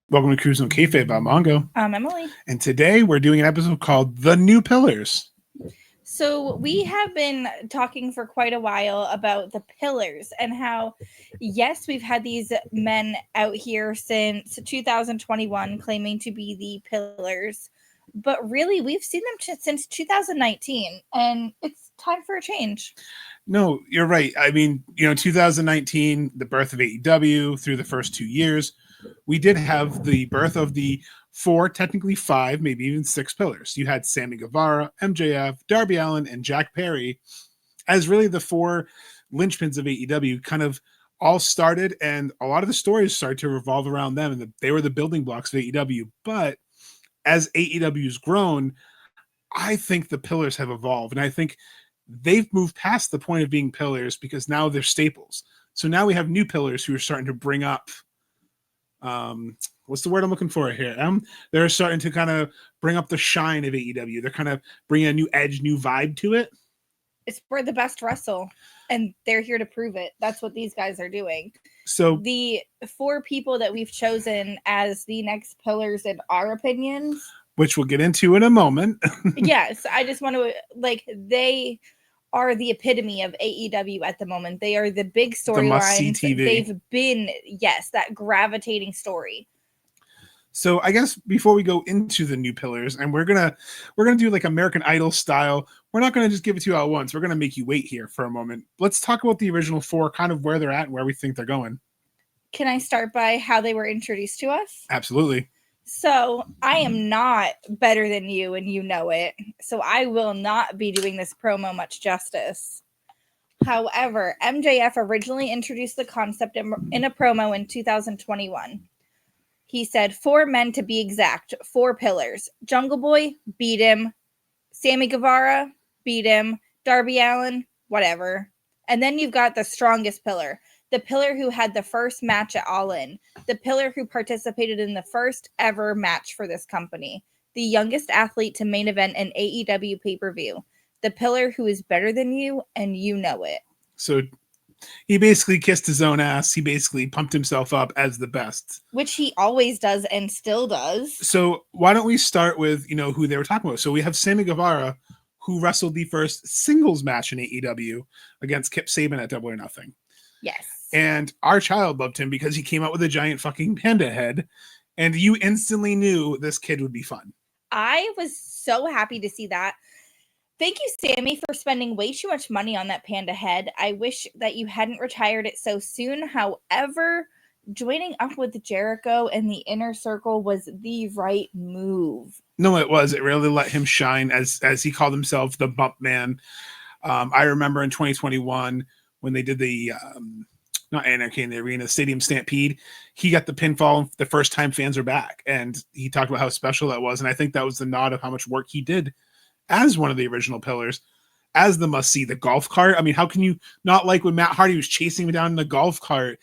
Welcome to Cruise on Kayfabe. I'm Mongo. I'm Emily. And today we're doing an episode called The New Pillars. So we have been talking for quite a while about the pillars and how, yes, we've had these men out here since 2021 claiming to be the pillars, but really we've seen them since 2019, and it's time for a change. No, you're right. I mean, 2019, the birth of AEW through the first 2 years, we did have the birth of the 4, technically 5, maybe even 6 pillars. You had Sammy Guevara, MJF, Darby Allin, and Jack Perry as really the 4 linchpins of AEW kind of all started, and a lot of the stories started to revolve around them, and they were the building blocks of AEW. But as AEW's grown, I think the pillars have evolved, and I think they've moved past the point of being pillars because now they're staples. So now we have new pillars who are starting to bring up what's the word I'm looking for here? They're starting to kind of bring up the shine of AEW. They're kind of bringing a new edge, new vibe to it. It's where the best wrestle, and they're here to prove it. That's what these guys are doing. So the 4 people that we've chosen as the next pillars in our opinions, which we'll get into in a moment. Yes, I just want to, they are the epitome of AEW at the moment. They are the big storylines. They've been, yes, that gravitating story. So I guess before we go into the new pillars, and we're gonna do like American Idol style. We're not gonna just give it to you all at once. We're gonna make you wait here for a moment. Let's talk about the original 4, kind of where they're at and where we think they're going. Can I start by how they were introduced to us? Absolutely. So I am not better than you, and you know it. So I will not be doing this promo much justice. However, MJF originally introduced the concept in a promo in 2021. He said 4 men to be exact, 4 pillars. Jungle Boy, beat him. Sammy Guevara, beat him. Darby Allin, whatever. And then you've got the strongest pillar. The pillar who had the first match at All In. The pillar who participated in the first ever match for this company. The youngest athlete to main event an AEW pay-per-view. The pillar who is better than you, and you know it. So he basically kissed his own ass. He basically pumped himself up as the best. Which he always does and still does. So why don't we start with, who they were talking about. So we have Sammy Guevara, who wrestled the first singles match in AEW against Kip Sabian at Double or Nothing. Yes. And our child loved him because he came out with a giant fucking panda head. And you instantly knew this kid would be fun. I was so happy to see that. Thank you, Sammy, for spending way too much money on that panda head. I wish that you hadn't retired it so soon. However, joining up with Jericho in the Inner Circle was the right move. No, it was. It really let him shine as he called himself the Bump Man. I remember in 2021 when they did the not Anarchy in the Arena, Stadium Stampede, he got the pinfall the first time fans were back. And he talked about how special that was. And I think that was the nod of how much work he did as one of the original pillars, as the must-see, the golf cart. I mean, how can you not like when Matt Hardy was chasing him down in the golf cart?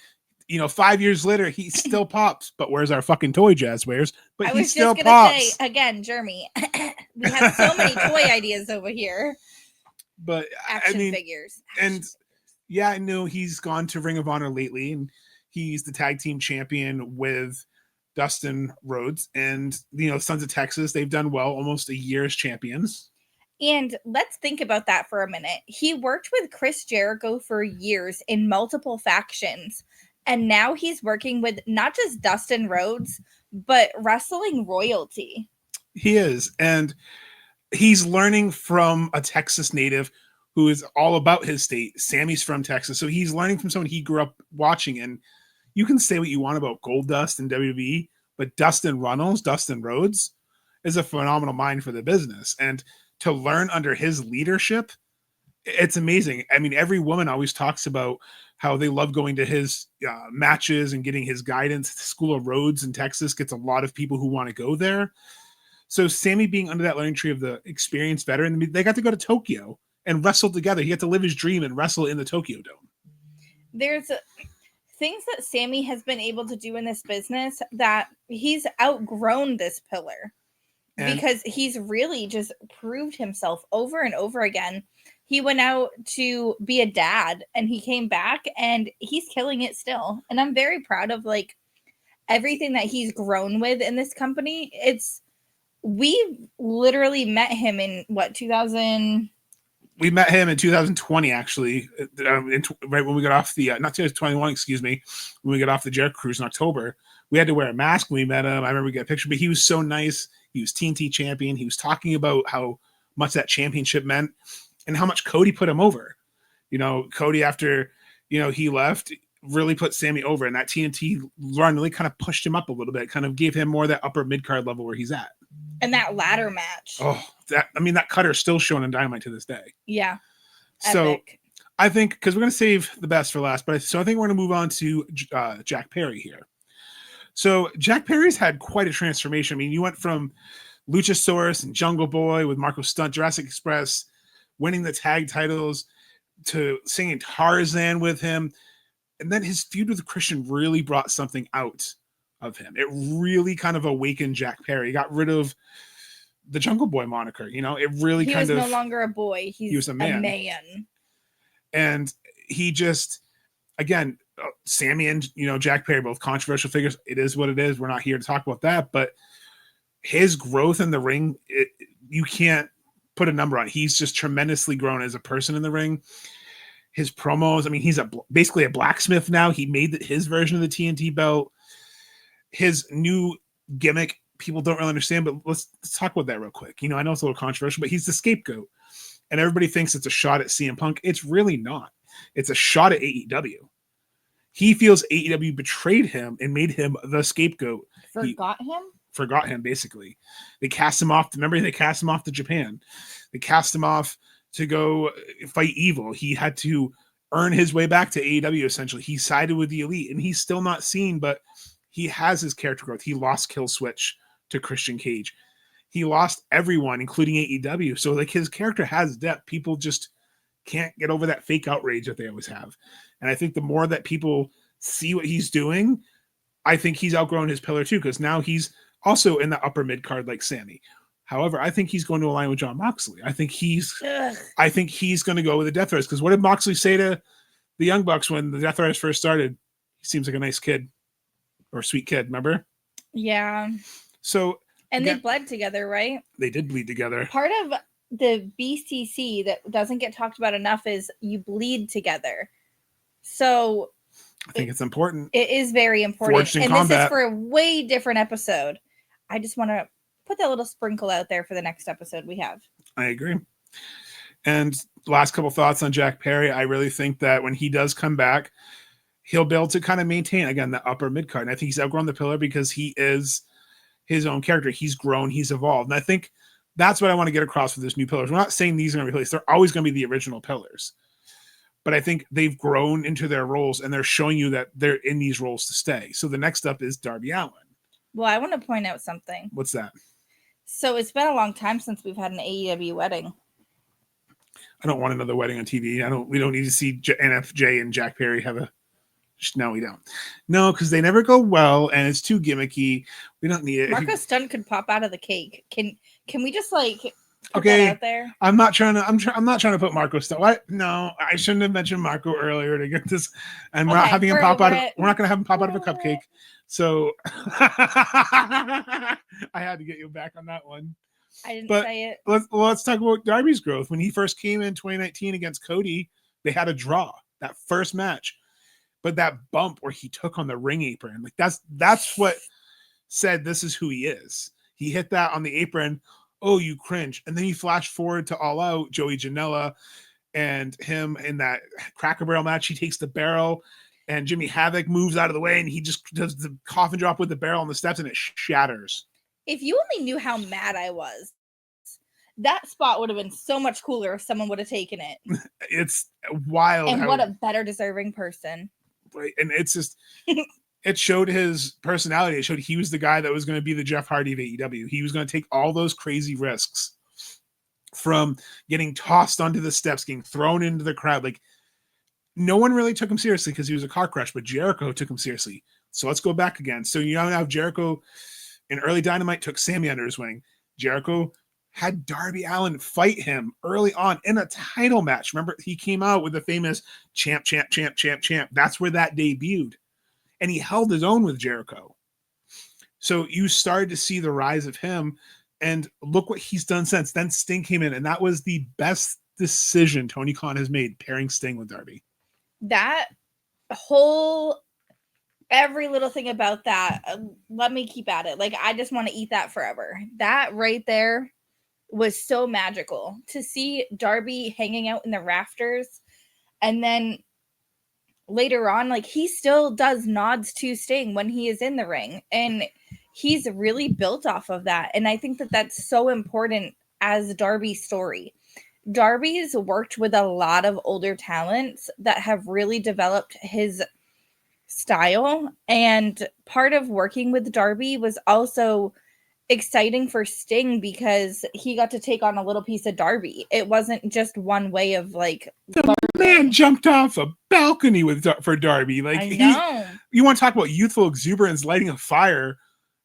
5 years later, he still pops. But where's our fucking toy, Jazzwares? But he still pops. I was just going to say, again, Jeremy, we have so many toy ideas over here. But Action figures. And yeah, I know he's gone to Ring of Honor lately, and he's the tag team champion with Dustin Rhodes. And, Sons of Texas, they've done well, almost a year as champions. And let's think about that for a minute. He worked with Chris Jericho for years in multiple factions. And now he's working with not just Dustin Rhodes, but wrestling royalty. He is. And he's learning from a Texas native who is all about his state. Sammy's from Texas. So he's learning from someone he grew up watching. And you can say what you want about Goldust and WWE, but Dustin Rhodes, is a phenomenal mind for the business. And to learn under his leadership, it's amazing. I mean, every woman always talks about how they love going to his matches and getting his guidance. The School of Rhodes in Texas gets a lot of people who want to go there. So Sammy being under that learning tree of the experienced veteran, they got to go to Tokyo and wrestle together. He got to live his dream and wrestle in the Tokyo Dome. There's things that Sammy has been able to do in this business that he's outgrown this pillar. Because he's really just proved himself over and over again. He went out to be a dad and he came back and he's killing it still. And I'm very proud of everything that he's grown with in this company. We literally met him in what, 2000? We met him in 2020, actually, right when we got off the, not 2021, excuse me, when we got off the Jericho Cruise in October. We had to wear a mask when we met him. I remember we got a picture, but he was so nice. He was TNT champion. He was talking about how much that championship meant and how much Cody put him over. You know, Cody, after, you know, he left, really put Sammy over, and that TNT run really kind of pushed him up a little bit, kind of gave him more of that upper mid-card level where he's at. And that ladder match. Oh, that cutter is still shown in Dynamite to this day. Yeah. So Epic. I think, because we're going to save the best for last, but I think we're going to move on to Jack Perry here. So Jack Perry's had quite a transformation. I mean, you went from Luchasaurus and Jungle Boy with Marco Stunt, Jurassic Express, winning the tag titles, to singing Tarzan with him. And then his feud with Christian really brought something out of him. It really kind of awakened Jack Perry. He got rid of the Jungle Boy moniker. You know, it really he was no longer a boy. He was a man. And he just, again, Sammy and, you know, Jack Perry, both controversial figures. It is what it is. We're not here to talk about that, but his growth in the ring, you can't put a number on. He's just tremendously grown as a person in the ring. His promos, I mean, he's basically a blacksmith now. He made his version of the TNT belt. His new gimmick, people don't really understand, but let's talk about that real quick. You know, I know it's a little controversial, but he's the scapegoat. And everybody thinks it's a shot at CM Punk. It's really not. It's a shot at AEW. He feels AEW betrayed him and made him the scapegoat. Forgot him, basically. They cast him off. Remember, they cast him off to Japan. They cast him off to go fight evil. He had to earn his way back to AEW, essentially. He sided with the Elite, and he's still not seen, but he has his character growth. He lost Kill Switch to Christian Cage. He lost everyone, including AEW. So, like, his character has depth. People just can't get over that fake outrage that they always have. And I think the more that people see what he's doing, I think he's outgrown his pillar too, because now he's also in the upper mid card like Sammy. However, I think he's going to align with Jon Moxley. I think he's going to go with the Death Riders, because what did Moxley say to the Young Bucks when the Death Riders first started? He seems like a nice kid or sweet kid. Remember? Yeah. So, and they bled together, right? They did bleed together. Part of the BCC that doesn't get talked about enough is you bleed together. So I think it's important. It is very important. Forged in and combat. This is for a way different episode. I just want to put that little sprinkle out there for the next episode we have. I agree. And last couple thoughts on Jack Perry. I really think that when he does come back, he'll be able to kind of maintain, again, the upper mid card. And I think he's outgrown the pillar because he is his own character. He's grown, he's evolved. And I think that's what I want to get across with this new pillars. We're not saying these are going to be replaced. They're always going to be the original pillars. But I think they've grown into their roles, and they're showing you that they're in these roles to stay. So the next up is Darby Allin. Well, I want to point out something. What's that? So it's been a long time since we've had an AEW wedding. I don't want another wedding on TV. We don't need to see NFJ and Jack Perry have a. No, we don't. No, because they never go well, and it's too gimmicky. We don't need it. Marco Stunt could pop out of the cake. Can we just like put that out there? I'm not trying to put Marco Stunt. What? No, I shouldn't have mentioned Marco earlier to get this. And we're not having him pop out. We're not going to have him pop out of a cupcake. So I had to get you back on that one. I didn't say it. Let's talk about Darby's growth. When he first came in 2019 against Cody, they had a draw that first match. But that bump where he took on the ring apron, like that's what said this is who he is. He hit that on the apron. Oh, you cringe. And then you flash forward to All Out, Joey Janela and him in that Cracker Barrel match. He takes the barrel and Jimmy Havoc moves out of the way and he just does the coffin drop with the barrel on the steps and it shatters. If you only knew how mad I was, that spot would have been so much cooler if someone would have taken it. It's wild. And what a better deserving person. Right. And it's just, it showed his personality. It showed he was the guy that was going to be the Jeff Hardy of AEW. He was going to take all those crazy risks from getting tossed onto the steps, getting thrown into the crowd. Like, no one really took him seriously because he was a car crash, but Jericho took him seriously. So let's go back again. So you now have Jericho in early Dynamite took Sammy under his wing. Jericho had Darby Allin fight him early on in a title match. Remember, he came out with the famous champ. That's where that debuted. And he held his own with Jericho. So you started to see the rise of him, and look what he's done since. Then Sting came in, and that was the best decision Tony Khan has made, pairing Sting with Darby. That whole, every little thing about that, let me keep at it. Like, I just want to eat that forever. That right there was so magical to see Darby hanging out in the rafters, and then later on, like, he still does nods to Sting when he is in the ring, and he's really built off of that. And I think that that's so important as Darby's story. Darby's worked with a lot of older talents that have really developed his style, and part of working with Darby was also exciting for Sting because he got to take on a little piece of Darby. It wasn't just one way of like the man jumped off a balcony for Darby. Like, I know. You want to talk about youthful exuberance, lighting a fire.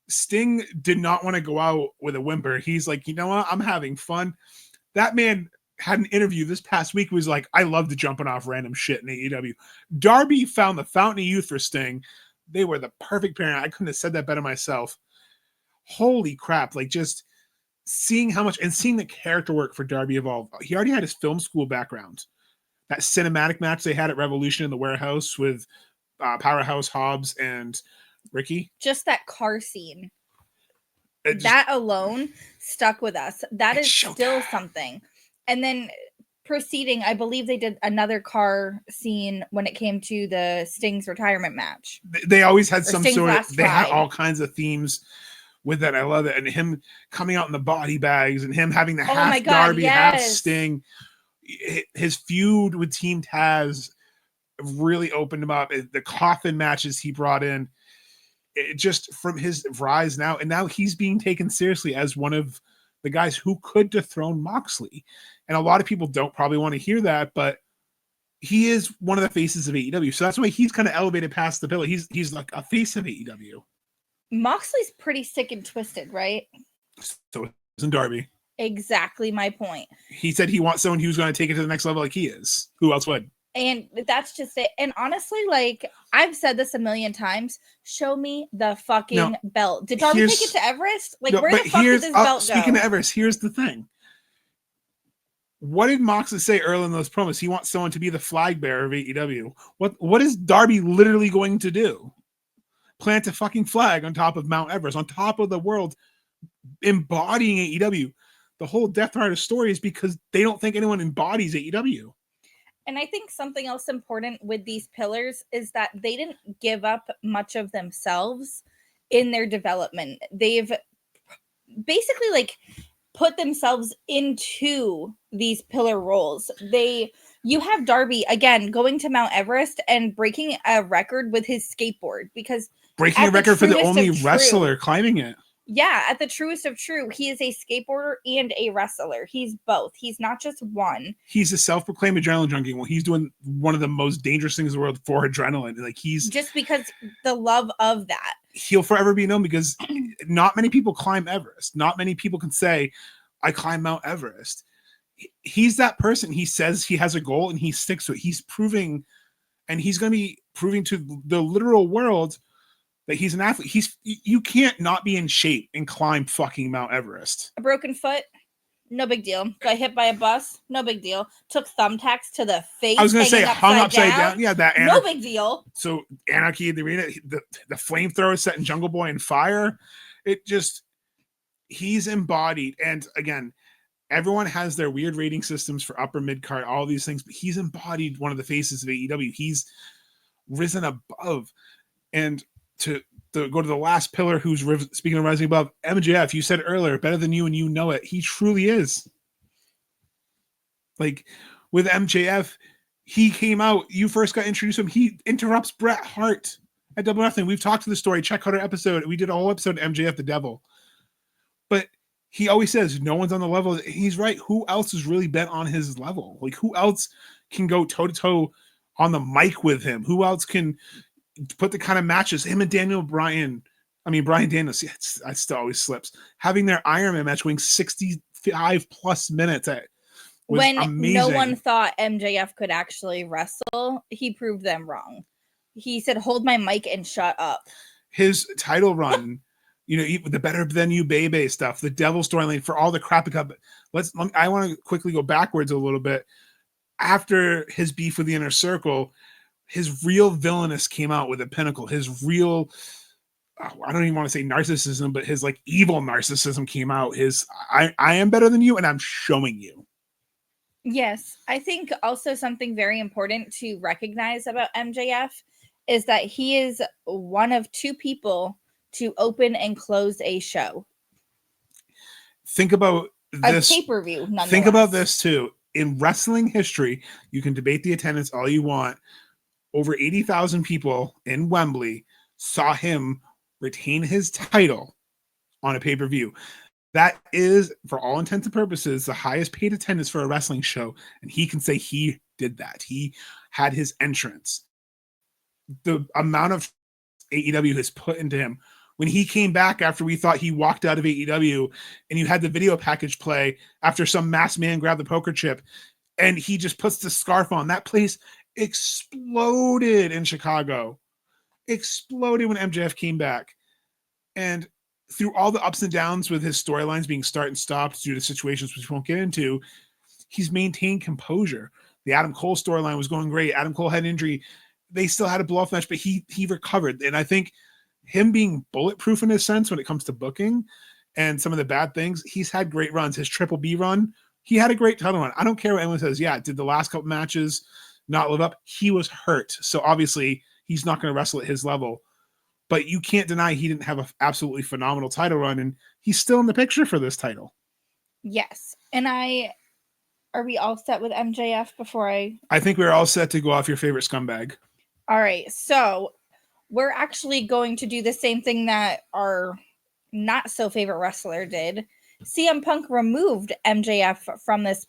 Sting did not want to go out with a whimper. He's like, you know what? I'm having fun. That man had an interview this past week. Was like, I love to jumping off random shit in AEW. Darby found the fountain of youth for Sting. They were the perfect pairing. I couldn't have said that better myself. Holy crap. Like, just seeing how much, and seeing the character work for Darby evolve. He already had his film school background. That cinematic match they had at Revolution in the warehouse with Powerhouse Hobbs and Ricky. Just that car scene. That alone stuck with us. That is still something. And then proceeding, I believe they did another car scene when it came to the Sting's retirement match. They always had some sort of, they had all kinds of themes with that. I love it. And him coming out in the body bags and him having the half Darby, half Sting. His feud with Team Taz really opened him up. The coffin matches he brought in, it just from his rise now. And now he's being taken seriously as one of the guys who could dethrone Moxley. And a lot of people don't probably want to hear that, but he is one of the faces of AEW. So that's why he's kind of elevated past the pillar. He's like a face of AEW. Moxley's pretty sick and twisted, right? So isn't Darby. Exactly my point. He said he wants someone who's going to take it to the next level like he is. Who else would? And that's just it. And honestly, like, I've said this a million times, show me the fucking belt. Did Darby take it to Everest? Like, where the fuck did this belt go? Speaking of Everest, here's the thing. What did Moxley say early in those promos? He wants someone to be the flag bearer of AEW. What is Darby literally going to do? Plant a fucking flag on top of Mount Everest, on top of the world, embodying AEW. The whole Death Rider story is because they don't think anyone embodies AEW. And I think something else important with these pillars is that they didn't give up much of themselves in their development. They've basically like put themselves into these pillar roles. You have Darby again going to Mount Everest and breaking a record with his skateboard, because breaking a record for the only wrestler climbing it. Yeah, at the truest of true, he is a skateboarder and a wrestler. He's both. He's not just one. He's a self-proclaimed adrenaline junkie. Well, he's doing one of the most dangerous things in the world for adrenaline. Like, he's just because the love of that. He'll forever be known because not many people climb Everest. Not many people can say, I climb Mount Everest. He's that person. He says he has a goal and he sticks to it. He's proving, and he's going to be proving to the literal world that he's an athlete. You can't not be in shape and climb fucking Mount Everest. A broken foot, no big deal. Got hit by a bus, no big deal. Took thumbtacks to the face. I was going to say hung upside down. Yeah, that no big deal. So Anarchy in the Arena, the flamethrower set in Jungle Boy and fire. It just, he's embodied. And again, everyone has their weird rating systems for upper mid card, all these things, but he's embodied one of the faces of AEW. He's risen above. And to go to the last pillar, who's speaking of rising above, MJF, you said earlier, better than you and you know it. He truly is. Like, with MJF, he came out, you first got introduced to him, he interrupts Bret Hart at Double Nothing. We've talked to the story, check out our episode. We did a whole episode of MJF the Devil. But he always says, no one's on the level. He's right. Who else has really been on his level? Like, who else can go toe-to-toe on the mic with him? Who else can put the kind of matches, him and Brian Daniels, it still always slips, having their Iron Man match going 65 plus minutes. When amazing. No one thought MJF could actually wrestle, he proved them wrong. He said, hold my mic and shut up. His title run even the Better Than You Bebe stuff, the Devil storyline, for all the crap it got. I want to quickly go backwards a little bit. After his beef with the Inner Circle, his real villainous came out with the Pinnacle. His real, I don't even want to say narcissism, but his like evil narcissism came out. I am better than you, and I'm showing you. Yes, I think also something very important to recognize about MJF is that he is one of two people to open and close a show. Think about this. A pay-per-view, nonetheless. Think about this too. In wrestling history, you can debate the attendance all you want. Over 80,000 people in Wembley saw him retain his title on a pay-per-view. That is, for all intents and purposes, the highest paid attendance for a wrestling show. And he can say he did that. He had his entrance. The amount of AEW has put into him. When he came back after we thought he walked out of AEW, and you had the video package play after some masked man grabbed the poker chip, and he just puts the scarf on, that place exploded in Chicago. Exploded when MJF came back. And through all the ups and downs with his storylines being start and stopped due to situations which we won't get into, he's maintained composure. The Adam Cole storyline was going great. Adam Cole had an injury. They still had a blow-off match, but he recovered. And I think him being bulletproof in a sense when it comes to booking and some of the bad things, he's had great runs. His Triple B run, he had a great title run. I don't care what anyone says. Yeah, did the last couple matches not live up? He was hurt. So obviously he's not going to wrestle at his level. But you can't deny he didn't have an absolutely phenomenal title run, and he's still in the picture for this title. Yes. And are we all set with MJF before I think we're all set to go off your favorite scumbag. All right. So we're actually going to do the same thing that our not so favorite wrestler did. CM Punk removed MJF from this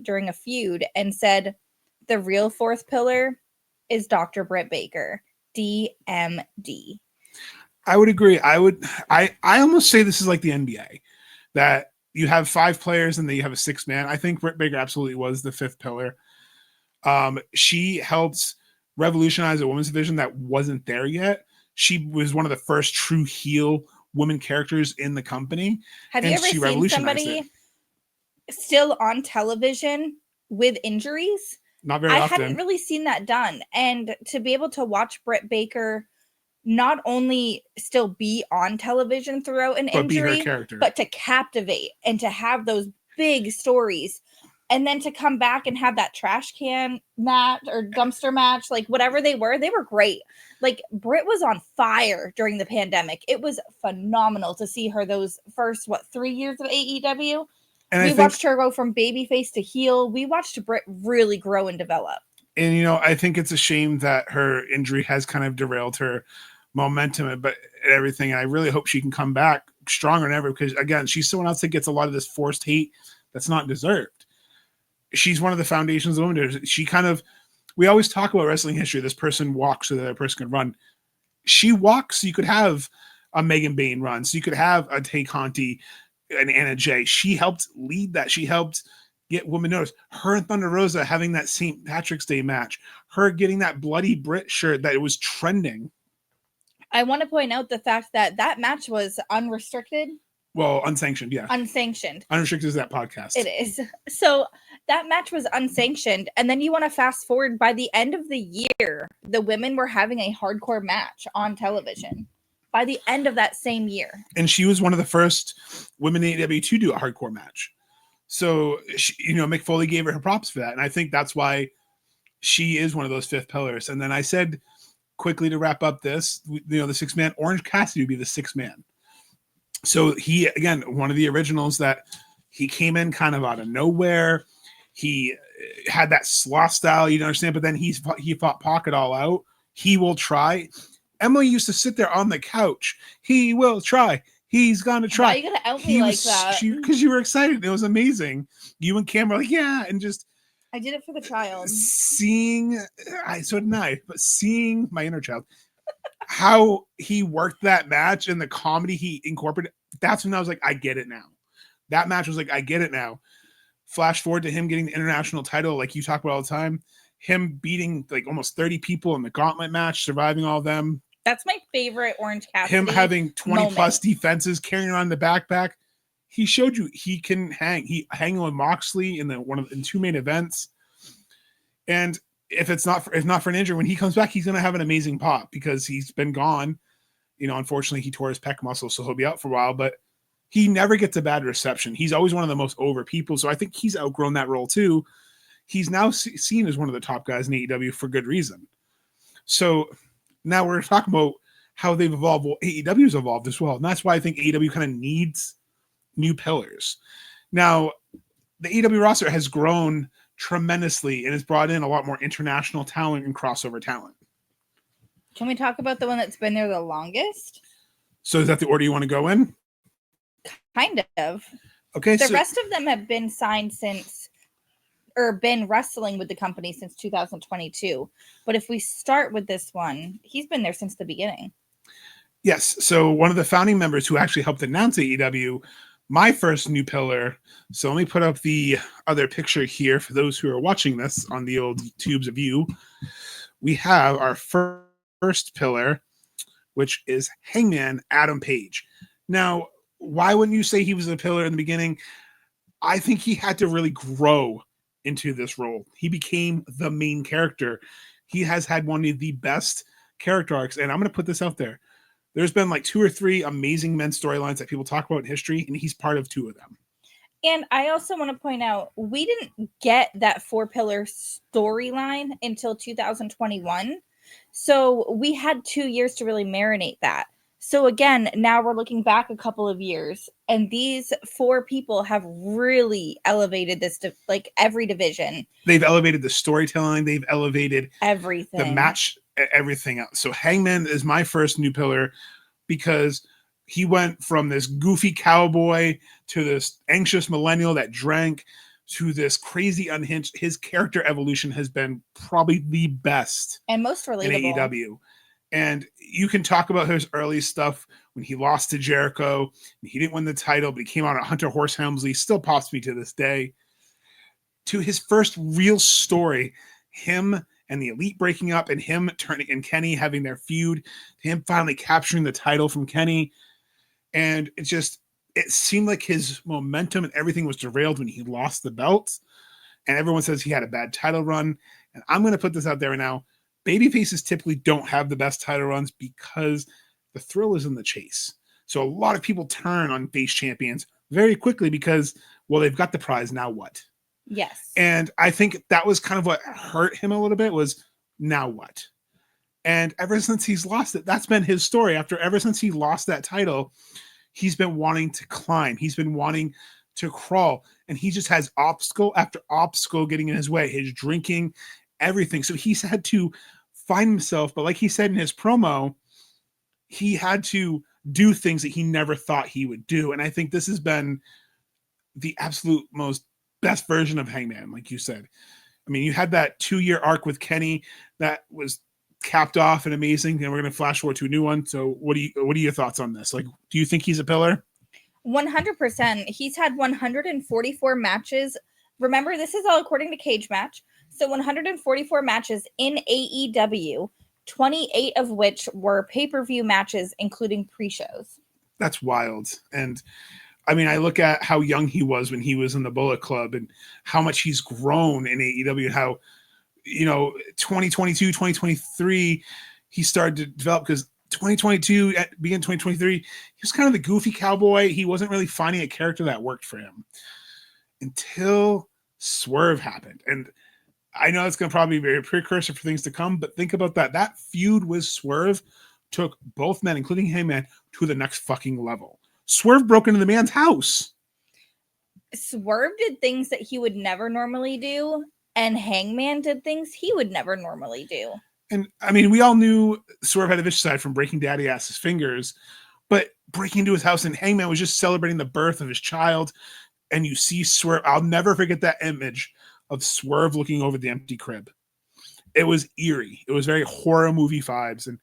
during a feud and said the real fourth pillar is Dr. Britt Baker, DMD. I would agree. I almost say this is like the NBA, that you have 5 players and then you have a 6th man. I think Britt Baker absolutely was the 5th pillar. She helped revolutionize a women's division that wasn't there yet. She was one of the first true heel women characters in the company. Have you ever seen somebody still on television with injuries? Not very often. I hadn't really seen that done. And to be able to watch Britt Baker not only still be on television throughout an injury, but to captivate and to have those big stories, and then to come back and have that trash can match or dumpster match, like whatever they were great. Like Britt was on fire during the pandemic. It was phenomenal to see her those first, 3 years of AEW. And we watched her go from babyface to heel. We watched Britt really grow and develop. And, I think it's a shame that her injury has kind of derailed her momentum, but everything. And I really hope she can come back stronger than ever, because, again, she's someone else that gets a lot of this forced hate that's not deserved. She's one of the foundations of women. We always talk about wrestling history. This person walks so that other person can run. She walks so you could have a Megan Bain run, so you could have a Tay Conti and Anna Jay. She helped lead that. She helped get women noticed. Her and Thunder Rosa having that St. Patrick's Day match. Her getting that Bloody Brit shirt that it was trending. I want to point out the fact that match was unrestricted. Well, unsanctioned, yeah. Unsanctioned. Unrestricted is that podcast. It is. So that match was unsanctioned. And then you want to fast forward, by the end of the year, the women were having a hardcore match on television. By the end of that same year. And she was one of the first women in AEW to do a hardcore match. So, Mick Foley gave her props for that. And I think that's why she is one of those 5th pillars. And then I said, quickly to wrap up this, the 6th man, Orange Cassidy would be the 6th man. So he, again, one of the originals that he came in kind of out of nowhere. He had that sloth style, you don't understand, but then he fought Pocket all out. He will try. Emily used to sit there on the couch. He will try. He's gonna try. Why are you gonna out me like that? Because you were excited. It was amazing. You and Cam were like, yeah, and just. I did it for the child. Seeing my inner child, how he worked that match and the comedy he incorporated, that's when I was like, I get it now. That match was like, I get it now. Flash forward to him getting the international title, like you talk about all the time. Him beating like almost 30 people in the gauntlet match, surviving all of them, That's my favorite Orange Cassidy. Him having 20 moment. plus defenses, carrying around the backpack. He showed you he can hang. He hanging with Moxley in in 2 main events. And if not for an injury, when he comes back, he's going to have an amazing pop because he's been gone. Unfortunately, he tore his pec muscle, so he'll be out for a while. But he never gets a bad reception. He's always one of the most over people. So I think he's outgrown that role too. He's now seen as one of the top guys in AEW for good reason. So now we're talking about how they've evolved. Well, AEW's evolved as well. And that's why I think AEW kind of needs new pillars. Now, the AEW roster has grown tremendously and has brought in a lot more international talent and crossover talent. Can we talk about the one that's been there the longest? So is that the order you want to go in? Kind of. Okay. The rest of them have been signed been wrestling with the company since 2022. But if we start with this one, he's been there since the beginning. Yes. So one of the founding members who actually helped announce AEW, my first new pillar. So let me put up the other picture here for those who are watching this on the old tubes of you. We have our first pillar, which is Hangman Adam Page. Now, why wouldn't you say he was a pillar in the beginning? I think he had to really grow into this role. He became the main character. He has had one of the best character arcs, and I'm going to put this out there. There's been like 2 or 3 amazing men storylines that people talk about in history, and he's part of 2 of them. And I also want to point out, we didn't get that 4 pillar storyline until 2021. So we had 2 years to really marinate that. So again, now we're looking back a couple of years, and these 4 people have really elevated this to like every division. They've elevated the storytelling. They've elevated everything, the match, everything else. So Hangman is my first new pillar because he went from this goofy cowboy to this anxious millennial that drank to this crazy unhinged. His character evolution has been probably the best and most relatable in AEW. And you can talk about his early stuff when he lost to Jericho. He didn't win the title, but he came out on Hunter Horse Helmsley, still pops me to this day. To his first real story, him and the Elite breaking up and him turning and Kenny having their feud, him finally capturing the title from Kenny. And it seemed like his momentum and everything was derailed when he lost the belt. And everyone says he had a bad title run. And I'm going to put this out there now. Babyfaces typically don't have the best title runs because the thrill is in the chase. So a lot of people turn on face champions very quickly because, well, they've got the prize. Now what? Yes. And I think that was kind of what hurt him a little bit was now what? And ever since he's lost it, that's been his story. Ever since he lost that title, he's been wanting to climb. He's been wanting to crawl. And he just has obstacle after obstacle getting in his way. His drinking, everything. So he's had to find himself. But like he said in his promo, he had to do things that he never thought he would do. And I think this has been the absolute most best version of Hangman, like you said. I mean, you had that 2-year arc with Kenny that was capped off and amazing, and we're going to flash forward to a new one. So what are your thoughts on this? Like, do you think he's a pillar? 100%. He's had 144 matches. Remember, this is all according to Cage Match. So 144 matches in AEW, 28 of which were pay-per-view matches, including pre-shows. That's wild. And I mean, I look at how young he was when he was in the Bullet Club and how much he's grown in AEW, how, 2022, 2023, he started to develop because 2022, at beginning 2023, he was kind of the goofy cowboy. He wasn't really finding a character that worked for him until Swerve happened. And I know it's going to probably be a precursor for things to come, but think about that. That feud with Swerve took both men, including Hangman, to the next fucking level. Swerve broke into the man's house. Swerve did things that he would never normally do, and Hangman did things he would never normally do. And I mean, we all knew Swerve had a vicious side from breaking Daddy Ass's fingers, but breaking into his house and Hangman was just celebrating the birth of his child. And you see Swerve. I'll never forget that image of Swerve looking over the empty crib. It was eerie. It was very horror movie vibes. And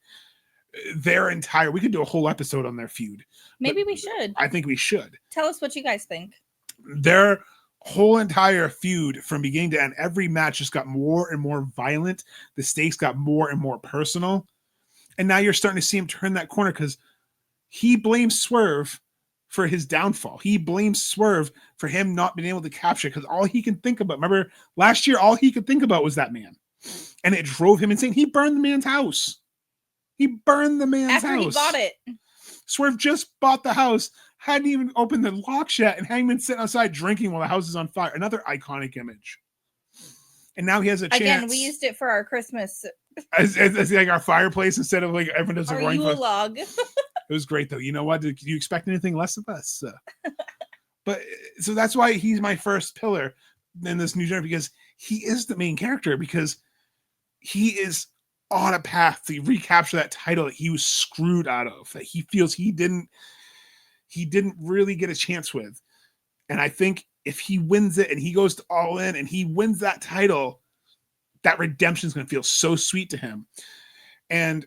we could do a whole episode on their feud. Maybe we should. I think we should. Tell us what you guys think. Their whole entire feud from beginning to end, every match just got more and more violent. The stakes got more and more personal. And now you're starting to see him turn that corner because he blames Swerve for his downfall. He blames Swerve for him not being able to capture because all he can think about, remember last year, all he could think about was that man. And it drove him insane. He burned the man's house. He burned the man's After house. he bought it. Swerve just bought the house, hadn't even opened the lock yet, and Hangman sitting outside drinking while the house is on fire. Another iconic image. And now he has a chance. Again, we used it for our Christmas. As like our fireplace instead of like everyone does a Are roaring you a log? It was great though. You know what? Did you expect anything less of us? But so that's why he's my first pillar in this new genre, because he is the main character, because he is on a path to recapture that title that he was screwed out of, that he feels he didn't really get a chance with. And I think if he wins it and he goes to All In and he wins that title, that redemption is going to feel so sweet to him. And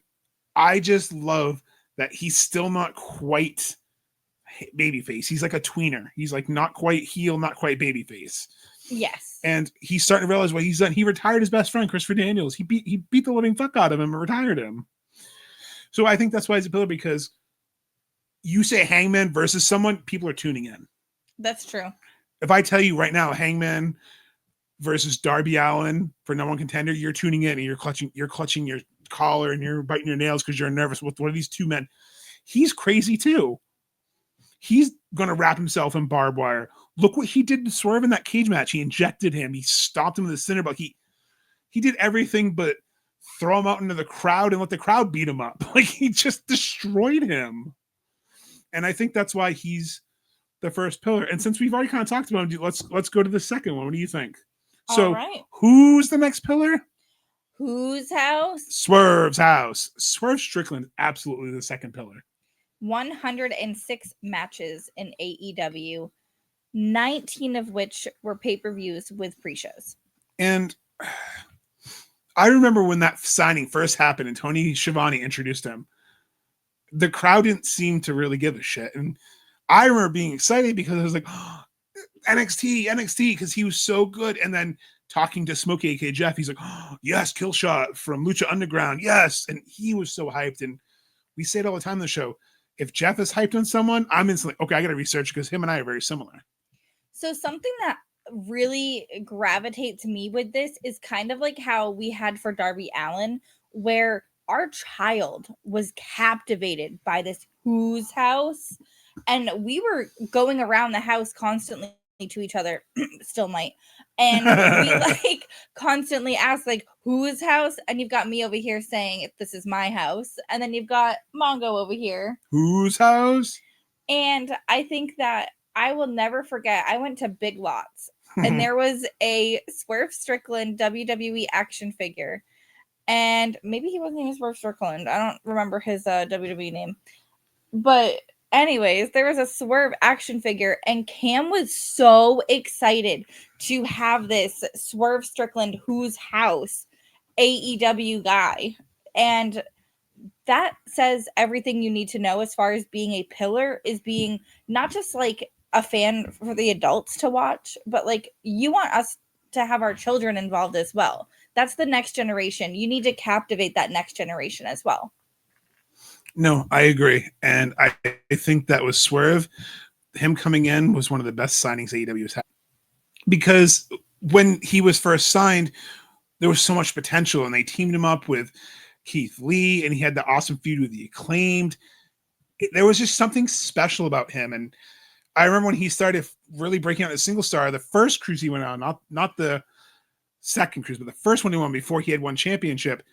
I just love that he's still not quite babyface. He's like a tweener. He's like not quite heel, not quite babyface. Yes. And he's starting to realize what he's done. He retired his best friend, Christopher Daniels. He beat the living fuck out of him and retired him. So I think that's why he's a pillar, because you say Hangman versus someone, people are tuning in. That's true. If I tell you right now, Hangman versus Darby Allin for #1 contender, you're tuning in and you're clutching your collar and you're biting your nails because you're nervous with one of these two men. He's crazy too. He's going to wrap himself in barbed wire. Look what he did to Swerve in that cage match. He injected him. He stopped him with a cinder block. He did everything but throw him out into the crowd and let the crowd beat him up. Like, he just destroyed him. And I think that's why he's the first pillar. And since we've already kind of talked about him, let's go to the second one. What do you think? So, all right. Who's the next pillar? Whose house? Swerve's house. Swerve Strickland, absolutely the second pillar. 106 matches in AEW, 19 of which were pay-per-views with pre-shows. And I remember when that signing first happened and Tony Schiavone introduced him, the crowd didn't seem to really give a shit. And I remember being excited because I was like, oh, NXT, because he was so good. And then talking to Smokey, aka Jeff, he's like, oh, yes, Killshot from Lucha Underground, yes. And he was so hyped. And we say it all the time on the show. If Jeff is hyped on someone, I'm instantly, okay, I got to research because him and I are very similar. So something that really gravitates me with this is kind of like how we had for Darby Allin, where our child was captivated by this Who's house. And we were going around the house constantly to each other, still might. And we like constantly ask, like, whose house? And you've got me over here saying, this is my house. And then you've got Mongo over here. Whose house? And I think that I will never forget, I went to Big Lots and there was a Swerve Strickland WWE action figure. And maybe he wasn't even Swerve Strickland. I don't remember his WWE name. But anyways, there was a Swerve action figure, and Cam was so excited to have this Swerve Strickland Whose House AEW guy. And that says everything you need to know as far as being a pillar, is being not just like a fan for the adults to watch, but like you want us to have our children involved as well. That's the next generation. You need to captivate that next generation as well. No, I agree. And I think that was Swerve. Him coming in was one of the best signings AEW has had. Because when he was first signed, there was so much potential, and they teamed him up with Keith Lee, and he had the awesome feud with the Acclaimed. There was just something special about him. And I remember when he started really breaking out as a single star, the first cruise he went on, not the second cruise, but the first one he won before he had won championship,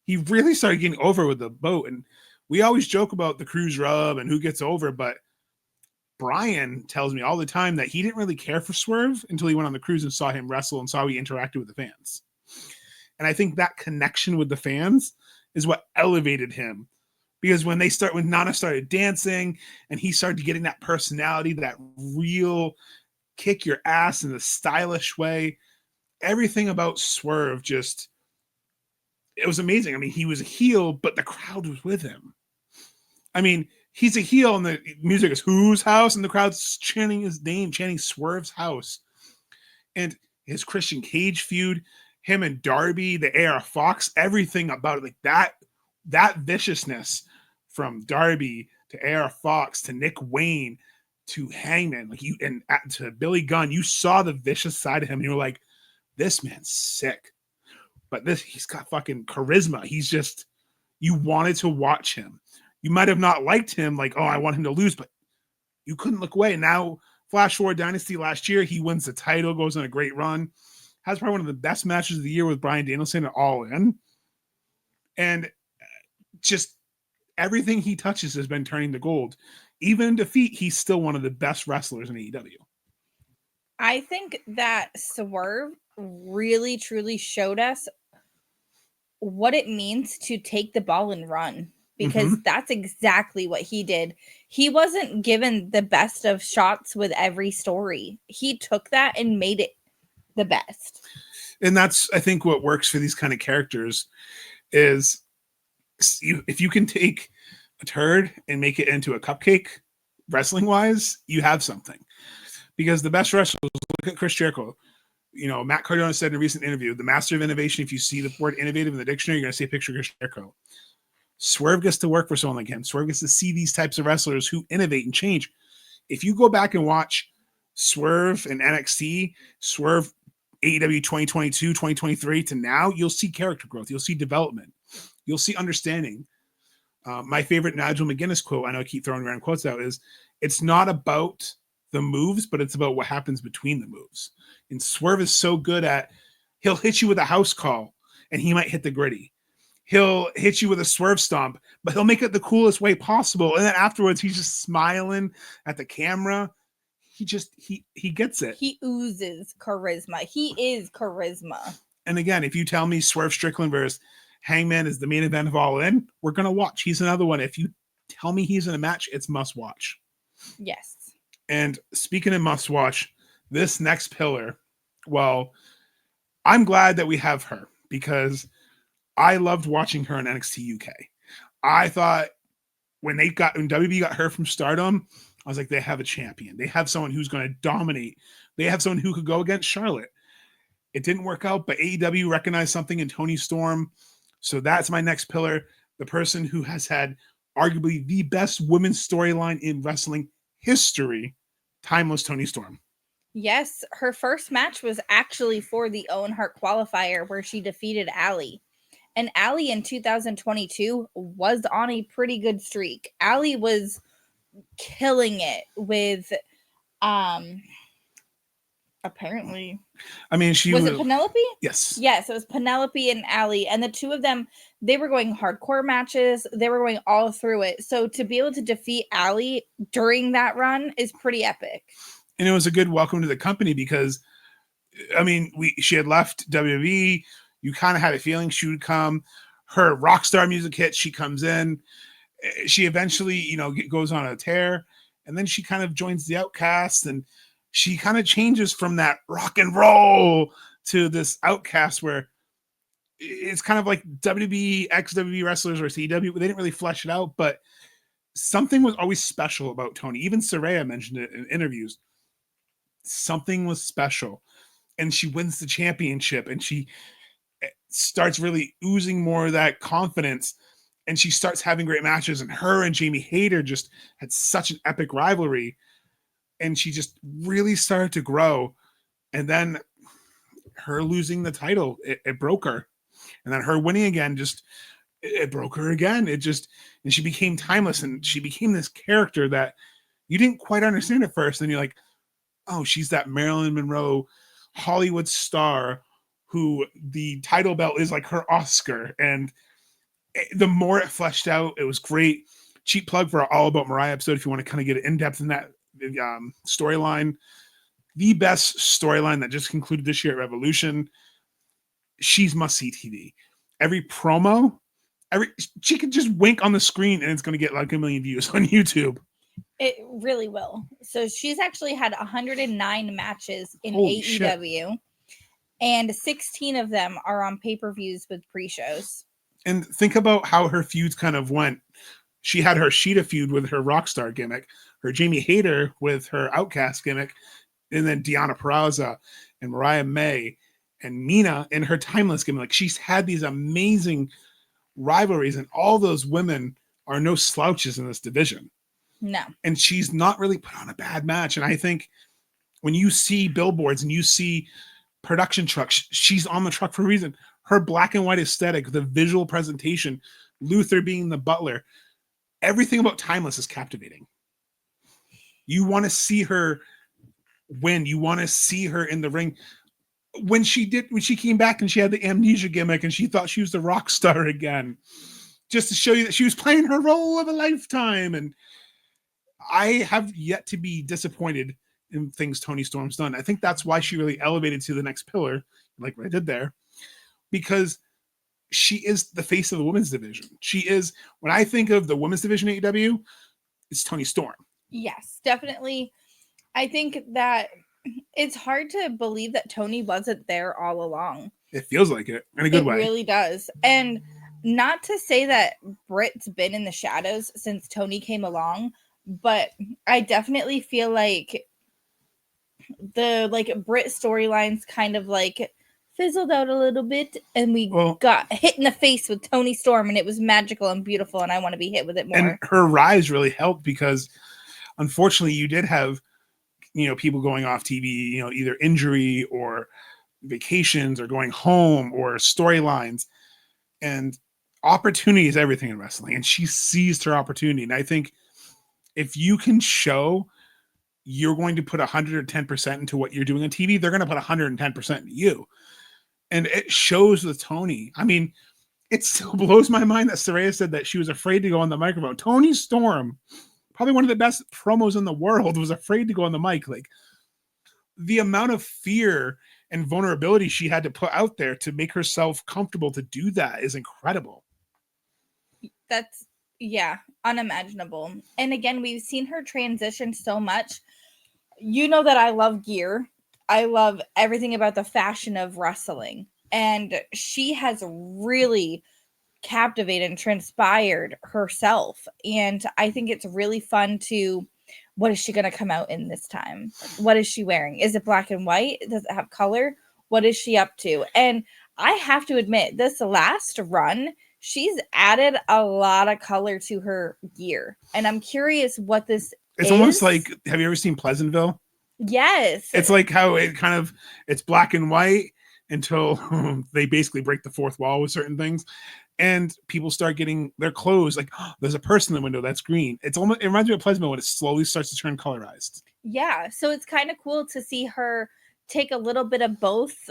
he really started getting over with the boat. And we always joke about the cruise rub and who gets over, but Brian tells me all the time that he didn't really care for Swerve until he went on the cruise and saw him wrestle and saw how he interacted with the fans. And I think that connection with the fans is what elevated him. Because when Nana started dancing and he started getting that personality, that real kick your ass in a stylish way, everything about Swerve just, it was amazing. I mean, he was a heel, but the crowd was with him. I mean, he's a heel and the music is Whose House, and the crowd's chanting his name, chanting Swerve's house. And his Christian Cage feud, him and Darby, the AR Fox, everything about it, like that that viciousness from Darby to AR Fox to Nick Wayne to Hangman, like you and to Billy Gunn, you saw the vicious side of him, and you were like, this man's sick. But he's got fucking charisma. He's just, you wanted to watch him. You might have not liked him, like, oh, I want him to lose, but you couldn't look away. Now, flash forward Dynasty last year, he wins the title, goes on a great run, has probably one of the best matches of the year with Bryan Danielson at All In. And just everything he touches has been turning to gold. Even in defeat, he's still one of the best wrestlers in AEW. I think that Swerve really, truly showed us what it means to take the ball and run, because that's exactly what he did. He wasn't given the best of shots with every story. He took that and made it the best. And that's, I think, what works for these kind of characters is if you can take a turd and make it into a cupcake, wrestling wise, you have something. Because the best wrestlers, look at Chris Jericho. You know, Matt Cardona said in a recent interview, the master of innovation, if you see the word innovative in the dictionary, you're going to see a picture of Chris Jericho. Swerve gets to work for someone like him. Swerve gets to see these types of wrestlers who innovate and change. If you go back and watch Swerve and NXT, Swerve AEW 2022, 2023 to now, you'll see character growth. You'll see development. You'll see understanding. My favorite Nigel McGuinness quote, I know I keep throwing around quotes out, is it's not about the moves, but it's about what happens between the moves. And Swerve is so good at, he'll hit you with a house call and he might hit the gritty. He'll hit you with a swerve stomp, but he'll make it the coolest way possible. And then afterwards, he's just smiling at the camera. He gets it. He oozes charisma. He is charisma. And again, if you tell me Swerve Strickland versus Hangman is the main event of All In, we're going to watch. He's another one. If you tell me he's in a match, it's must watch. Yes. And speaking of must watch, this next pillar, well, I'm glad that we have her because I loved watching her in NXT UK. I thought when WB got her from Stardom, I was like, they have a champion. They have someone who's going to dominate. They have someone who could go against Charlotte. It didn't work out, but AEW recognized something in Toni Storm. So that's my next pillar. The person who has had arguably the best women's storyline in wrestling history, timeless Toni Storm. Yes, her first match was actually for the Owen Hart qualifier where she defeated Allie. And Allie in 2022 was on a pretty good streak. Allie was killing it with apparently. I mean, was it Penelope? Yes. Yes, it was Penelope and Allie. And the two of them, they were going hardcore matches. They were going all through it. So to be able to defeat Allie during that run is pretty epic. And it was a good welcome to the company because, I mean, she had left WWE. You kind of had a feeling she would come. Her rock star music hits. She comes in. She eventually, goes on a tear. And then she kind of joins the Outcasts. And she kind of changes from that rock and roll to this Outcast where it's kind of like WWE, ex-WWE wrestlers or CW. They didn't really flesh it out, but something was always special about Toni. Even Saraya mentioned it in interviews. Something was special. And she wins the championship and she starts really oozing more of that confidence. And she starts having great matches. And her and Jamie Hayter just had such an epic rivalry. And she just really started to grow. And then her losing the title, it broke her. And then her winning again, it broke her again. And she became timeless. And she became this character that you didn't quite understand at first. And you're like, oh, she's that Marilyn Monroe Hollywood star who the title belt is like her Oscar. And the more it fleshed out, it was great. Cheap plug for our All About Mariah episode if you want to kind of get in depth in that storyline. The best storyline that just concluded this year at Revolution. She's must-see TV. Every promo, she could just wink on the screen and it's going to get like 1 million views on YouTube. It really will. So she's actually had 109 matches in Holy AEW, shit. And 16 of them are on pay-per-views with pre-shows. And think about how her feuds kind of went. She had her Sheeta feud with her Rockstar gimmick, her Jamie Hayter with her Outcast gimmick, and then Deonna Purrazzo and Mariah May and Mina in her Timeless gimmick. Like she's had these amazing rivalries, and all those women are no slouches in this division. No. And she's not really put on a bad match. And I think when you see billboards and you see production trucks, she's on the truck for a reason. Her black and white aesthetic, the visual presentation, Luther being the butler, everything about Timeless is captivating. You want to see her win. You want to see her in the ring. When she came back and she had the amnesia gimmick and she thought she was the rock star again, just to show you that she was playing her role of a lifetime. And I have yet to be disappointed in things Toni Storm's done. I think that's why she really elevated to the next pillar, like what I did there, because she is the face of the women's division. She is, when I think of the women's division at AEW, it's Toni Storm. Yes, definitely. I think that it's hard to believe that Toni wasn't there all along. It feels like it in a good way. It really does. And not to say that Britt's been in the shadows since Toni came along, but I definitely feel like the Britt storylines kind of fizzled out a little bit, and we got hit in the face with Toni Storm, and it was magical and beautiful, and I want to be hit with it more. And her rise really helped because unfortunately you did have people going off TV, either injury or vacations or going home or storylines, and opportunity is everything in wrestling, and she seized her opportunity. And I think if you can show you're going to put 110% into what you're doing on TV, they're going to put 110% into you. And it shows with Toni. I mean, it still blows my mind that Saraya said that she was afraid to go on the microphone. Toni Storm, probably one of the best promos in the world, was afraid to go on the mic. Like, the amount of fear and vulnerability she had to put out there to make herself comfortable to do that is incredible. That's, unimaginable. And again, we've seen her transition so much. You know that I love gear. I love everything about the fashion of wrestling. And she has really captivated and transpired herself. And I think it's really fun to, what is she going to come out in this time? What is she wearing? Is it black and white? Does it have color? What is she up to? And I have to admit, this last run, she's added a lot of color to her gear. And I'm curious what this It's almost like, have you ever seen Pleasantville? Yes. It's like how it's black and white until they basically break the fourth wall with certain things. And people start getting their clothes like, oh, there's a person in the window that's green. It reminds me of Pleasantville when it slowly starts to turn colorized. Yeah. So it's kind of cool to see her take a little bit of both,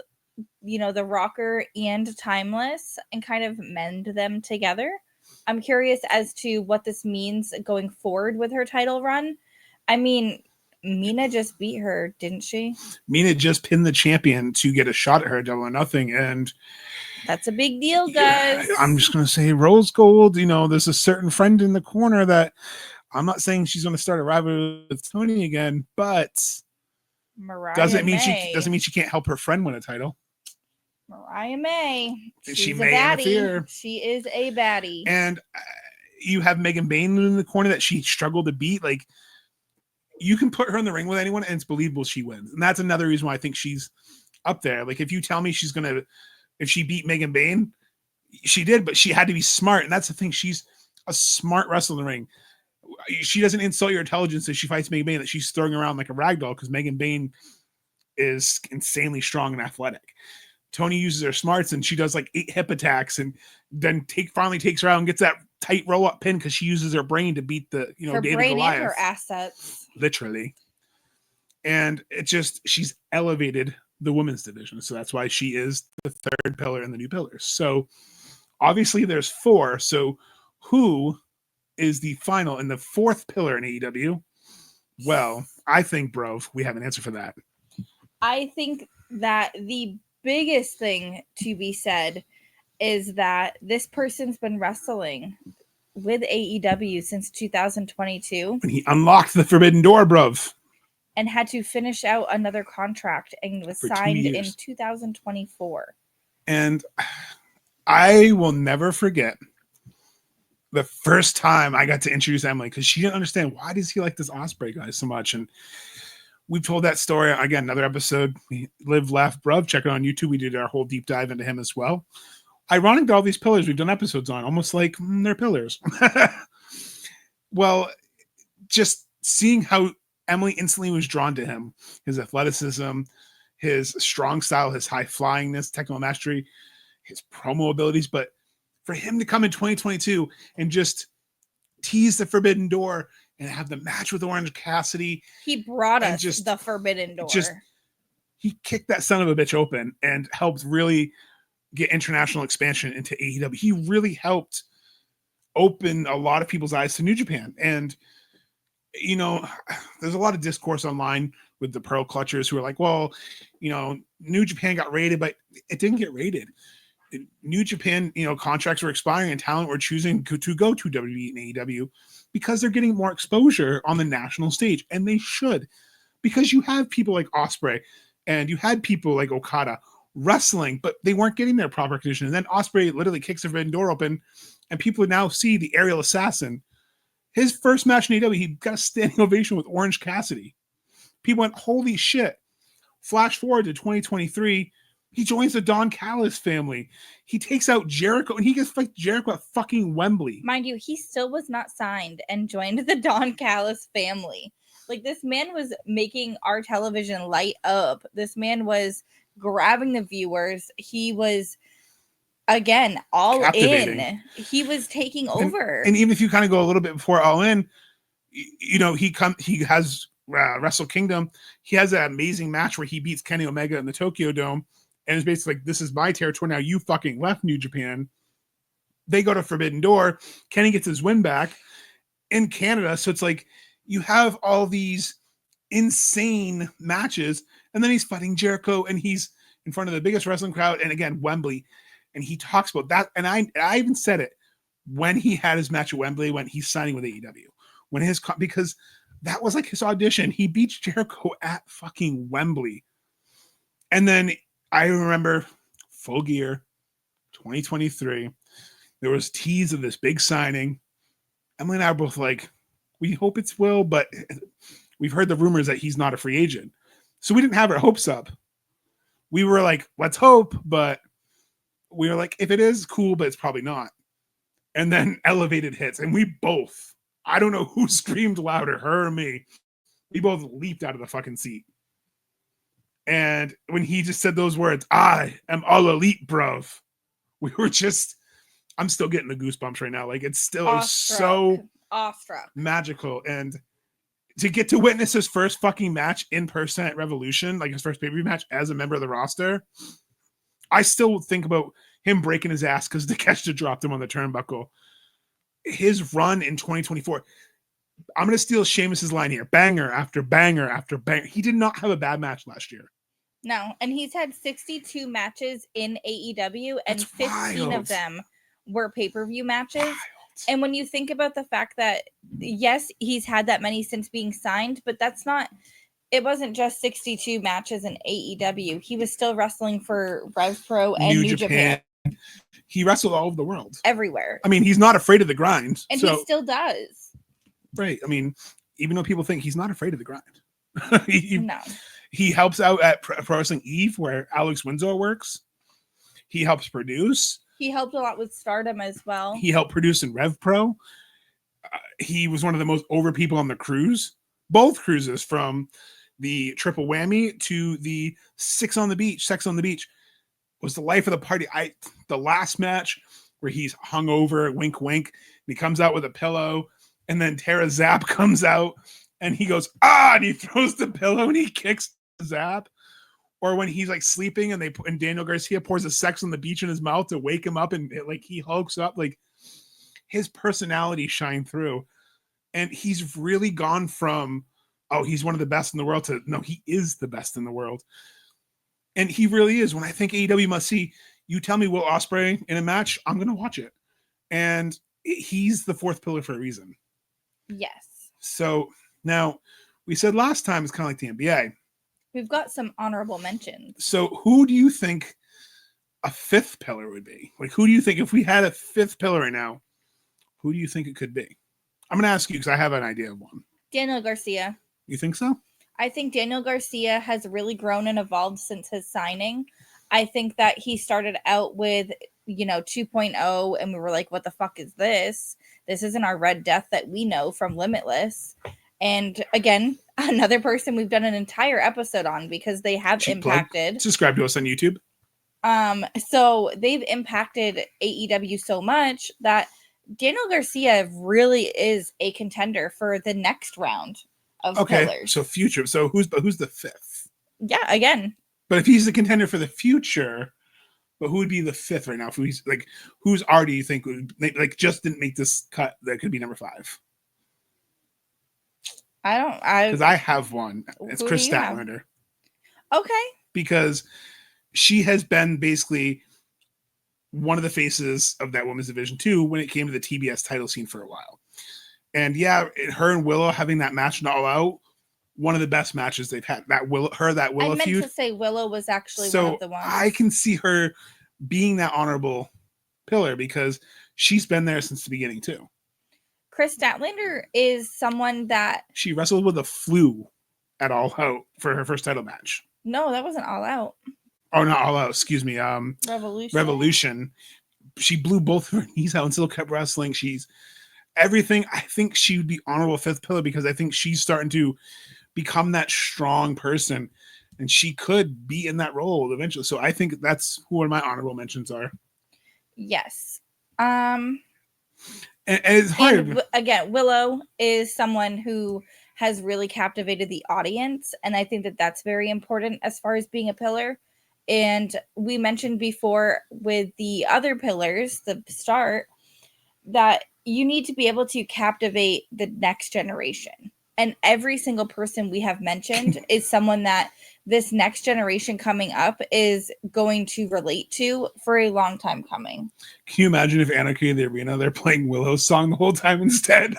the rocker and timeless, and kind of mend them together. I'm curious as to what this means going forward with her title run. I mean, Mina just beat her, didn't she? Mina just pinned the champion to get a shot at her Double or Nothing, and that's a big deal, guys. Yeah, I'm just gonna say rose gold. There's a certain friend in the corner that I'm not saying she's gonna start a rivalry with Toni again, but doesn't mean she can't help her friend win a title. Mariah May. She may interfere. She is a baddie. And you have Megan Bayne in the corner that she struggled to beat. Like, you can put her in the ring with anyone and it's believable she wins. And that's another reason why I think she's up there. Like, if you tell me if she beat Megan Bayne, she did, but she had to be smart. And that's the thing. She's a smart wrestler in the ring. She doesn't insult your intelligence as she fights Megan Bayne, that she's throwing around like a ragdoll, because Megan Bayne is insanely strong and athletic. Toni uses her smarts and she does like 8 hip attacks, and then finally takes her out and gets that tight roll up pin because she uses her brain to beat the her David brain Goliath. And her assets, literally. And she's elevated the women's division, so that's why she is the third pillar in the new pillars. So obviously there's 4. So who is the final in the 4th pillar in AEW? Well, I think, bro, we have an answer for that. I think that the biggest thing to be said is that this person's been wrestling with AEW since 2022. When he unlocked the forbidden door, bruv. And had to finish out another contract and was signed in 2024. And I will never forget the first time I got to introduce Emily, because she didn't understand, why does he like this Ospreay guy so much? And we told that story again, another episode. We Live, Laugh, Bruv. Check it out on YouTube. We did our whole deep dive into him as well. Ironic that all these pillars we've done episodes on, almost like they're pillars. Well, just seeing how Emily instantly was drawn to him, his athleticism, his strong style, his high flyingness, technical mastery, his promo abilities. But for him to come in 2022 and just tease the Forbidden Door and have the match with Orange Cassidy. He brought us the Forbidden Door. He kicked that son of a bitch open and helped really get international expansion into AEW. He really helped open a lot of people's eyes to New Japan. And, you know, there's a lot of discourse online with the Pearl Clutchers who are like, well, you know, New Japan got raided, but it didn't get raided. New Japan, you know, contracts were expiring and talent were choosing to go to WWE and AEW because they're getting more exposure on the national stage. And they should, because you have people like Ospreay and you had people like Okada wrestling, but they weren't getting their proper recognition. And then Ospreay literally kicks the Forbidden Door open and people now see the aerial assassin. His first match in AEW, he got a standing ovation with Orange Cassidy. People went, holy shit. Flash forward to 2023, he joins the Don Callis family. He takes out Jericho, and he gets fight Jericho at fucking Wembley. Mind you, he still was not signed and joined the Don Callis family. Like, this man was making our television light up. This man was grabbing the viewers. He was, again, all in. He was taking over. And even if you kind of go a little bit before All In, you know, he has Wrestle Kingdom. He has that amazing match where he beats Kenny Omega in the Tokyo Dome. And it's basically like, this is my territory now. You fucking left New Japan. They go to Forbidden Door. Kenny gets his win back in Canada. So it's like you have all these insane matches. And then he's fighting Jericho and he's in front of the biggest wrestling crowd. And again, Wembley. And he talks about that. And I even said it when he had his match at Wembley, when he's signing with AEW. Because that was like his audition. He beats Jericho at fucking Wembley. And then I remember Full Gear 2023. There was tease of this big signing. Emily and I were both like, we hope it's Will, but we've heard the rumors that he's not a free agent. So we didn't have our hopes up. We were like, let's hope, but we were like, if it is, cool, but it's probably not. And then Elevated hits, and we both, I don't know who screamed louder, her or me. We both leaped out of the fucking seat. And when he just said those words, I am all elite, bruv. We were just, I'm still getting the goosebumps right now. Like, it's still it was so awestruck, magical. And to get to witness his first fucking match in person at Revolution, like his first pay-per-view match as a member of the roster, I still think about him breaking his ass because Takeshita dropped him on the turnbuckle. His run in 2024, I'm going to steal Sheamus's line here. Banger after banger after banger. He did not have a bad match last year. No, and he's had 62 matches in AEW, and That's 15 wild. of them were pay-per-view matches. Wild. And when you think about the fact that, yes, he's had that many since being signed, but that's not, it wasn't just 62 matches in AEW. He was still wrestling for Rev Pro and New Japan. He wrestled all over the world. Everywhere. I mean, he's not afraid of the grind. And he still does. Right. I mean, even though people think he's not afraid of the grind. No. He helps out at Pro Wrestling Eve, where Alex Windsor works. He helps produce. He helped a lot with Stardom as well. He helped produce in Rev Pro. He was one of the most over people on the cruise. Both cruises, from the Triple Whammy to the Sex on the Beach, was the life of the party. The last match where he's hung over, wink, wink, and he comes out with a pillow, and then Tara Zap comes out, and he goes, and he throws the pillow, and he kicks Zap. Or when he's like sleeping, and Daniel Garcia pours a Sex on the Beach in his mouth to wake him up, and like he hulks up, like his personality shined through. And he's really gone from, he's one of the best in the world, to, no, he is the best in the world. And he really is. When I think AEW must see, you tell me Will Ospreay in a match, I'm going to watch it. And he's the fourth pillar for a reason. Yes. So now, we said last time it's kind of like the NBA. We've got some honorable mentions. So who do you think a fifth pillar would be? Like, who do you think, if we had a fifth pillar right now, who do you think it could be? I'm going to ask you because I have an idea of one. Daniel Garcia. You think so? I think Daniel Garcia has really grown and evolved since his signing. I think that he started out with 2.0, and we were like, what the fuck is this? This isn't our Red Death that we know from Limitless. And again, another person we've done an entire episode on because they have impacted. Subscribe to us on YouTube. So they've impacted AEW so much that Daniel Garcia really is a contender for the next round of Pillars. So future. So who's the fifth? Yeah, again. But if he's the contender for the future, but who would be the fifth right now? If he's like, who's already you think would just didn't make this cut that could be number 5? Because I have one. It's Chris Statlander. Okay. Because she has been basically one of the faces of that women's division too when it came to the TBS title scene for a while. And yeah, her and Willow having that match in All Out, one of the best matches they've had. That Willow feud. I meant to say Willow was actually one of the ones. I can see her being that honorable pillar because she's been there since the beginning too. Chris Statlander is someone that she wrestled with a flu at All Out for her first title match. No, that wasn't All Out. Oh, not All Out. Excuse me. Revolution. She blew both of her knees out and still kept wrestling. She's everything. I think she would be honorable 5th pillar because I think she's starting to become that strong person, and she could be in that role eventually. So I think that's who one of my honorable mentions are. Yes. And it's hard. And again, Willow is someone who has really captivated the audience, and I think that that's very important as far as being a pillar. And we mentioned before with the other pillars, the start, that you need to be able to captivate the next generation. And every single person we have mentioned is someone that this next generation coming up is going to relate to for a long time coming. Can you imagine if Anarchy in the Arena, they're playing Willow's song the whole time instead?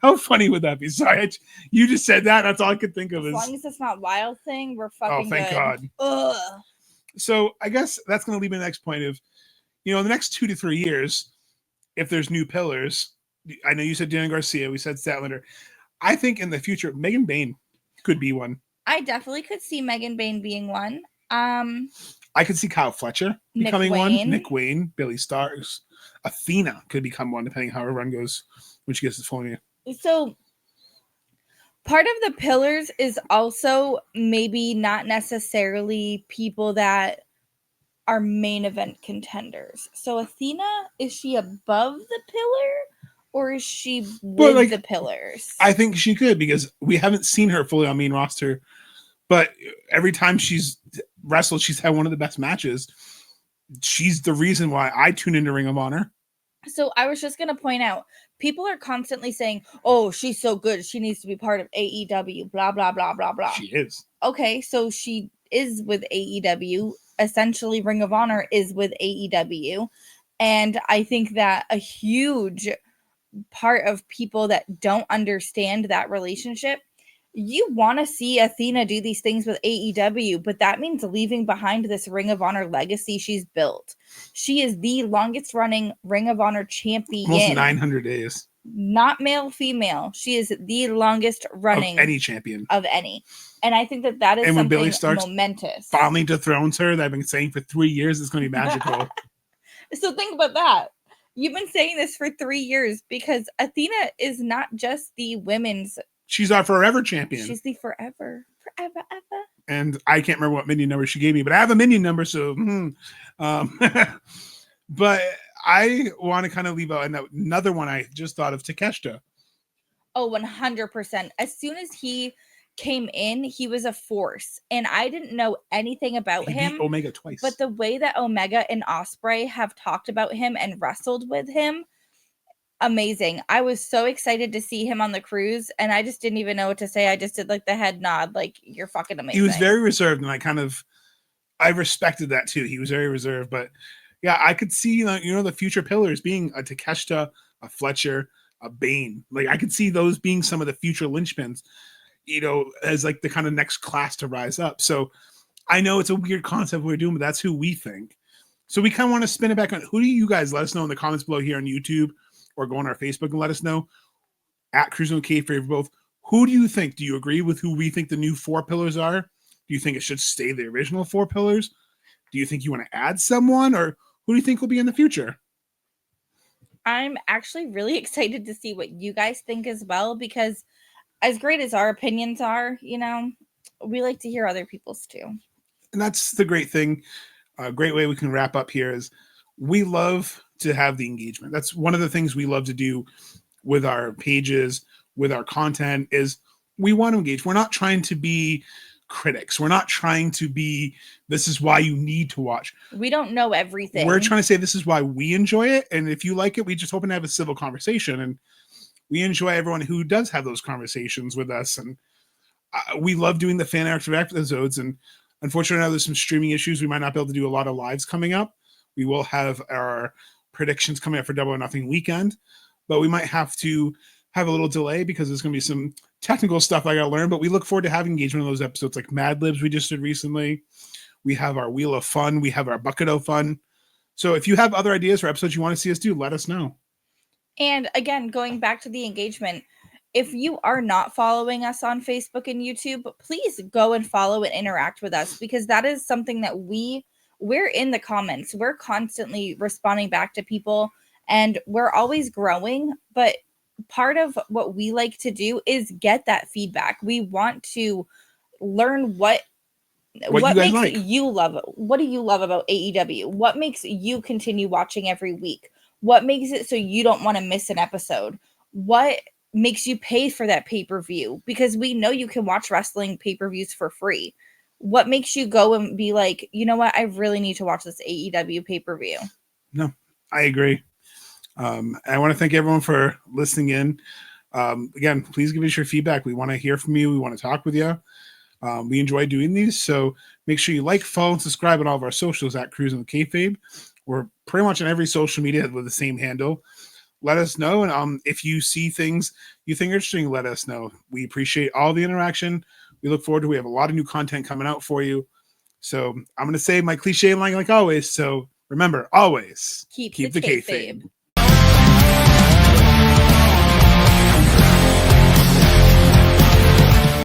How funny would that be? Sorry, you just said that. That's all I could think of. As long as it's not Wild Thing, we're fucking Oh, thank good. God. Ugh. So I guess that's going to lead me to the next point of, the next 2 to 3 years, if there's new pillars, I know you said Daniel Garcia, we said Statlander. I think in the future, Megan Bayne could be one. I definitely could see Megan Bayne being one. I could see Kyle Fletcher becoming one. Nick Wayne, Billy Starks, Athena could become one, depending how her run goes when she gets to full year. So part of the pillars is also maybe not necessarily people that are main event contenders. So Athena, is she above the pillar or is she with the pillars? I think she could because we haven't seen her fully on main roster, but every time she's wrestled, she's had one of the best matches. She's the reason why I tune into Ring of Honor. So I was just going to point out, people are constantly saying, oh, she's so good, she needs to be part of AEW, blah, blah, blah, blah, blah. She is. Okay, so she is with AEW. Essentially, Ring of Honor is with AEW. And I think that a huge part of people that don't understand that relationship, you want to see Athena do these things with AEW, but that means leaving behind this Ring of Honor legacy she's built. She is the longest running Ring of Honor champion. Almost 900 days. Not male, female. She is the longest running of any champion. Of any. And I think that is and when something Billy starts momentous. Finally dethrones her, that I've been saying for 3 years, it's going to be magical. So think about that. You've been saying this for 3 years because Athena is not just the women's. She's our forever champion. She's the forever ever. And I can't remember what minion number she gave me, but I have a minion number, so. But I want to kind of leave out another one I just thought of, Takeshita. Oh, 100%. As soon as he came in, he was a force, and I didn't know anything about him. Beat Omega twice. But the way that Omega and Ospreay have talked about him and wrestled with him, amazing. I was so excited to see him on the cruise, and I just didn't even know what to say. I just did the head nod, you're fucking amazing. He was very reserved, and I respected that too. He was very reserved, but yeah, I could see the future pillars being a Takeshita, a Fletcher, a Bane. I could see those being some of the future linchpins, as the kind of next class to rise up. So I know it's a weird concept we're doing, but that's who we think. So we kind of want to spin it back on who do you guys let us know in the comments below here on YouTube, or go on our Facebook and let us know at Cruising with Kayfabe both. Who do you think? Do you agree with who we think the new 4 pillars are? Do you think it should stay the original 4 pillars? Do you think you want to add someone, or who do you think will be in the future? I'm actually really excited to see what you guys think as well, because as great as our opinions are, we like to hear other people's too. And that's the great thing. A great way we can wrap up here is we love to have the engagement. That's one of the things we love to do with our pages, with our content, is we want to engage. We're not trying to be critics. We're not trying to be, this is why you need to watch. We don't know everything. We're trying to say this is why we enjoy it. And if you like it, we just hoping to have a civil conversation. And we enjoy everyone who does have those conversations with us. And we love doing the fan interactive episodes. And unfortunately, now there's some streaming issues. We might not be able to do a lot of lives coming up. We will have our predictions coming up for Double or Nothing weekend, but we might have to have a little delay because there's going to be some technical stuff I got to learn. But we look forward to having engagement in those episodes, like Mad Libs we just did recently. We have our Wheel of Fun. We have our Bucket of Fun. So if you have other ideas for episodes you want to see us do, let us know. And again, going back to the engagement, if you are not following us on Facebook and YouTube, please go and follow and interact with us, because that is something that we're in the comments. We're constantly responding back to people, and we're always growing. But part of what we like to do is get that feedback. We want to learn what makes like. you love it. What do you love about AEW? What makes you continue watching every week? What makes it so you don't want to miss an episode? What makes you pay for that pay-per-view? Because we know you can watch wrestling pay-per-views for free. What makes you go and be like, you know what, I really need to watch this AEW pay-per-view? No, I agree. I want to thank everyone for listening in. Again, please give us your feedback. We want to hear from you. We want to talk with you. We enjoy doing these, so make sure you like, follow, and subscribe on all of our socials at Cruising with Kayfabe. We're pretty much on every social media with the same handle. Let us know, and if you see things you think are interesting, let us know. We appreciate all the interaction. We look forward to. We have a lot of new content coming out for you. So I'm going to say my cliche line like always. So remember, always keep the kayfabe.